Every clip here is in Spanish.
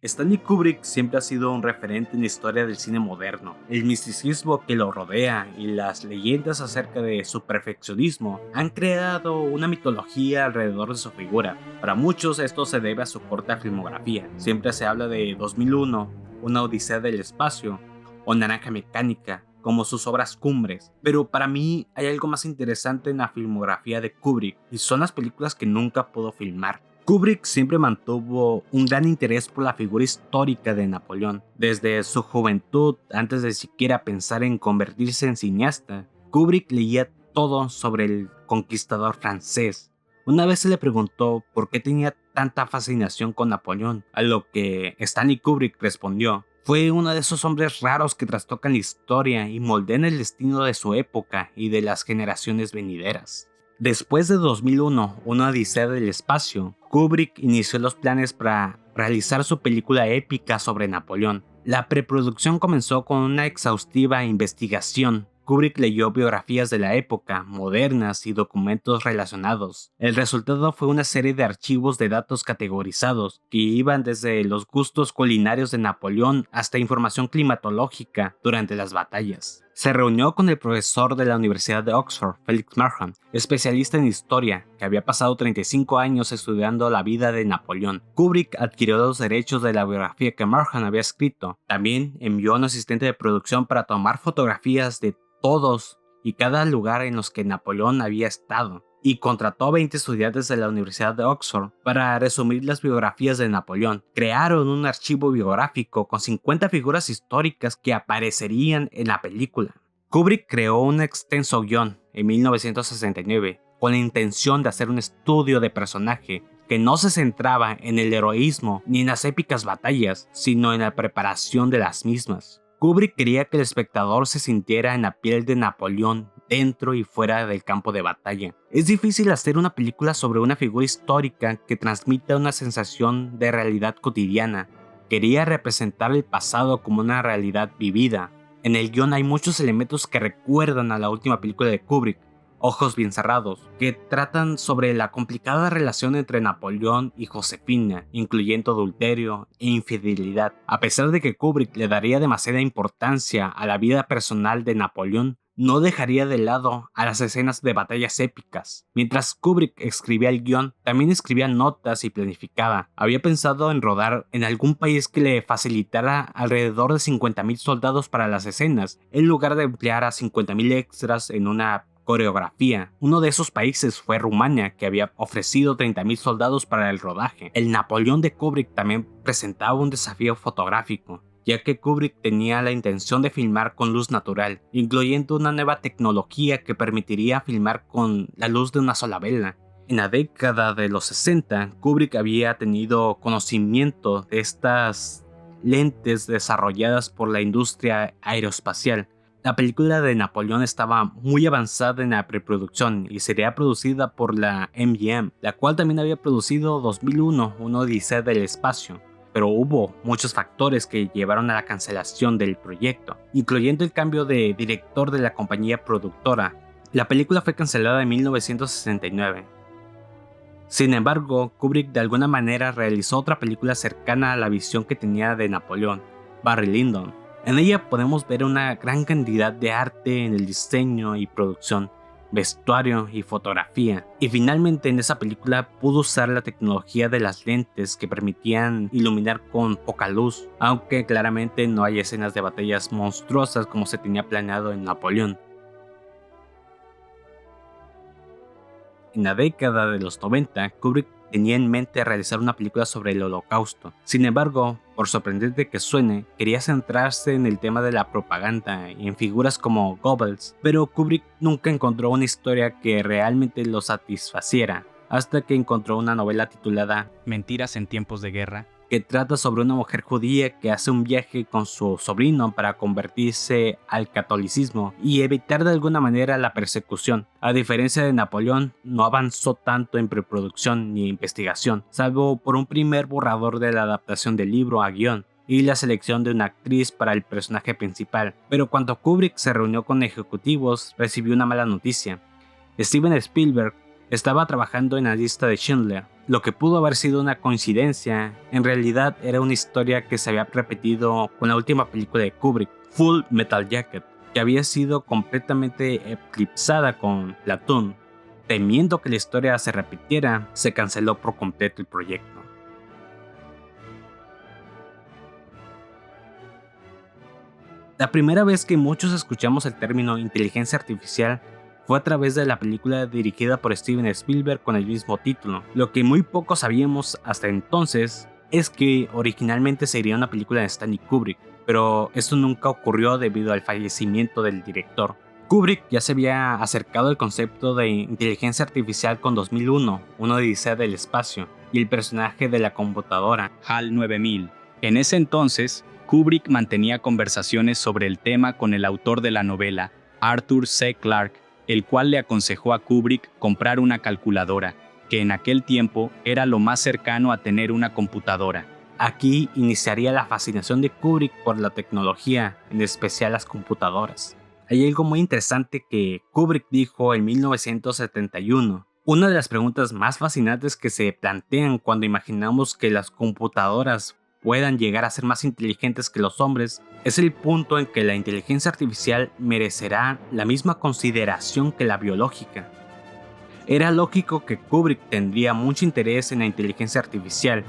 Stanley Kubrick siempre ha sido un referente en la historia del cine moderno. El misticismo que lo rodea y las leyendas acerca de su perfeccionismo han creado una mitología alrededor de su figura. Para muchos esto se debe a su corta filmografía. Siempre se habla de 2001, Una Odisea del Espacio o Naranja Mecánica como sus obras cumbres, pero para mí hay algo más interesante en la filmografía de Kubrick y son las películas que nunca pudo filmar. Kubrick siempre mantuvo un gran interés por la figura histórica de Napoleón. Desde su juventud, antes de siquiera pensar en convertirse en cineasta, Kubrick leía todo sobre el conquistador francés. Una vez se le preguntó por qué tenía tanta fascinación con Napoleón, a lo que Stanley Kubrick respondió: fue uno de esos hombres raros que trastocan la historia y moldean el destino de su época y de las generaciones venideras. Después de 2001, Una Odisea del Espacio, Kubrick inició los planes para realizar su película épica sobre Napoleón. La preproducción comenzó con una exhaustiva investigación. Kubrick leyó biografías de la época, modernas y documentos relacionados. El resultado fue una serie de archivos de datos categorizados, que iban desde los gustos culinarios de Napoleón hasta información climatológica durante las batallas. Se reunió con el profesor de la Universidad de Oxford, Felix Markham, especialista en historia, que había pasado 35 años estudiando la vida de Napoleón. Kubrick adquirió los derechos de la biografía que Markham había escrito. También envió a un asistente de producción para tomar fotografías de todos y cada lugar en los que Napoleón había estado, y contrató a 20 estudiantes de la Universidad de Oxford para resumir las biografías de Napoleón. Crearon un archivo biográfico con 50 figuras históricas que aparecerían en la película. Kubrick creó un extenso guión en 1969 con la intención de hacer un estudio de personaje que no se centraba en el heroísmo ni en las épicas batallas, sino en la preparación de las mismas. Kubrick quería que el espectador se sintiera en la piel de Napoleón dentro y fuera del campo de batalla. Es difícil hacer una película sobre una figura histórica que transmita una sensación de realidad cotidiana. Quería representar el pasado como una realidad vivida. En el guión hay muchos elementos que recuerdan a la última película de Kubrick, Ojos bien cerrados, que tratan sobre la complicada relación entre Napoleón y Josefina, incluyendo adulterio e infidelidad. A pesar de que Kubrick le daría demasiada importancia a la vida personal de Napoleón, no dejaría de lado a las escenas de batallas épicas. Mientras Kubrick escribía el guión, también escribía notas y planificaba. Había pensado en rodar en algún país que le facilitara alrededor de 50,000 soldados para las escenas, en lugar de emplear a 50,000 extras en una coreografía. Uno de esos países fue Rumania, que había ofrecido 30,000 soldados para el rodaje. El Napoleón de Kubrick también presentaba un desafío fotográfico, ya que Kubrick tenía la intención de filmar con luz natural, incluyendo una nueva tecnología que permitiría filmar con la luz de una sola vela. En la década de los 60, Kubrick había tenido conocimiento de estas lentes desarrolladas por la industria aeroespacial. La película de Napoleón estaba muy avanzada en la preproducción y sería producida por la MGM, la cual también había producido 2001, Una Odisea del Espacio. Pero hubo muchos factores que llevaron a la cancelación del proyecto, incluyendo el cambio de director de la compañía productora. La película fue cancelada en 1969. Sin embargo, Kubrick de alguna manera realizó otra película cercana a la visión que tenía de Napoleón, Barry Lyndon. En ella podemos ver una gran cantidad de arte en el diseño y producción, vestuario y fotografía. Y finalmente en esa película pudo usar la tecnología de las lentes que permitían iluminar con poca luz, aunque claramente no hay escenas de batallas monstruosas como se tenía planeado en Napoleón. En la década de los 90, Kubrick tenía en mente realizar una película sobre el Holocausto. Sin embargo, por sorprendente que suene, quería centrarse en el tema de la propaganda y en figuras como Goebbels, pero Kubrick nunca encontró una historia que realmente lo satisfaciera, hasta que encontró una novela titulada Mentiras en tiempos de guerra, que trata sobre una mujer judía que hace un viaje con su sobrino para convertirse al catolicismo y evitar de alguna manera la persecución. A diferencia de Napoleón, no avanzó tanto en preproducción ni investigación, salvo por un primer borrador de la adaptación del libro a guión y la selección de una actriz para el personaje principal. Pero cuando Kubrick se reunió con ejecutivos, recibió una mala noticia. Steven Spielberg Estaba trabajando en la lista de Schindler. Lo que pudo haber sido una coincidencia, en realidad era una historia que se había repetido con la última película de Kubrick, Full Metal Jacket, que había sido completamente eclipsada con Platoon. Temiendo que la historia se repitiera, se canceló por completo el proyecto. La primera vez que muchos escuchamos el término inteligencia artificial fue a través de la película dirigida por Steven Spielberg con el mismo título. Lo que muy pocos sabíamos hasta entonces es que originalmente sería una película de Stanley Kubrick, pero esto nunca ocurrió debido al fallecimiento del director. Kubrick ya se había acercado al concepto de inteligencia artificial con 2001, una odisea del espacio, y el personaje de la computadora, HAL 9000. En ese entonces, Kubrick mantenía conversaciones sobre el tema con el autor de la novela, Arthur C. Clarke, el cual le aconsejó a Kubrick comprar una calculadora, que en aquel tiempo era lo más cercano a tener una computadora. Aquí iniciaría la fascinación de Kubrick por la tecnología, en especial las computadoras. Hay algo muy interesante que Kubrick dijo en 1971. Una de las preguntas más fascinantes que se plantean cuando imaginamos que las computadoras puedan llegar a ser más inteligentes que los hombres es el punto en que la inteligencia artificial merecerá la misma consideración que la biológica. Era lógico que Kubrick tendría mucho interés en la inteligencia artificial,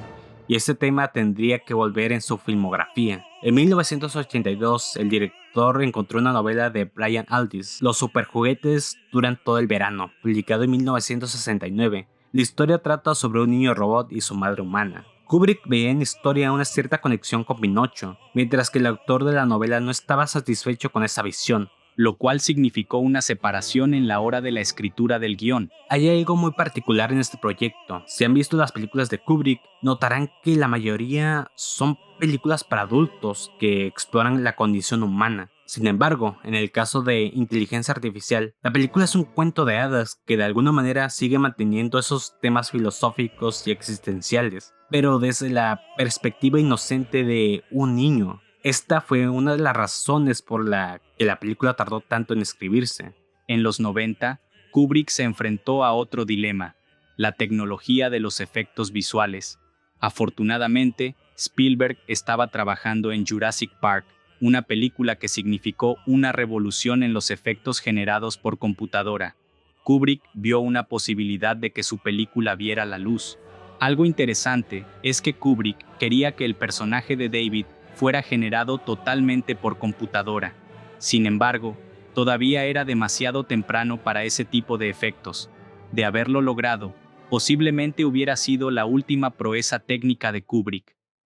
y este tema tendría que volver en su filmografía. En 1982, el director encontró una novela de Brian Aldiss, Los superjuguetes duran todo el verano, publicado en 1969. La historia trata sobre un niño robot y su madre humana. Kubrick veía en la historia una cierta conexión con Pinocho, mientras que el autor de la novela no estaba satisfecho con esa visión, lo cual significó una separación en la hora de la escritura del guión. Hay algo muy particular en este proyecto. Si han visto las películas de Kubrick, notarán que la mayoría son películas para adultos que exploran la condición humana. Sin embargo, en el caso de Inteligencia Artificial, la película es un cuento de hadas que de alguna manera sigue manteniendo esos temas filosóficos y existenciales, pero desde la perspectiva inocente de un niño. Esta fue una de las razones por la que la película tardó tanto en escribirse. En los 90, Kubrick se enfrentó a otro dilema, la tecnología de los efectos visuales. Afortunadamente, Spielberg estaba trabajando en Jurassic Park, una película que significó una revolución en los efectos generados por computadora. Kubrick vio una posibilidad de que su película viera la luz. Algo interesante es que Kubrick quería que el personaje de David fuera generado totalmente por computadora. Sin embargo, todavía era demasiado temprano para ese tipo de efectos. De haberlo logrado, posiblemente hubiera sido la última proeza técnica de Kubrick.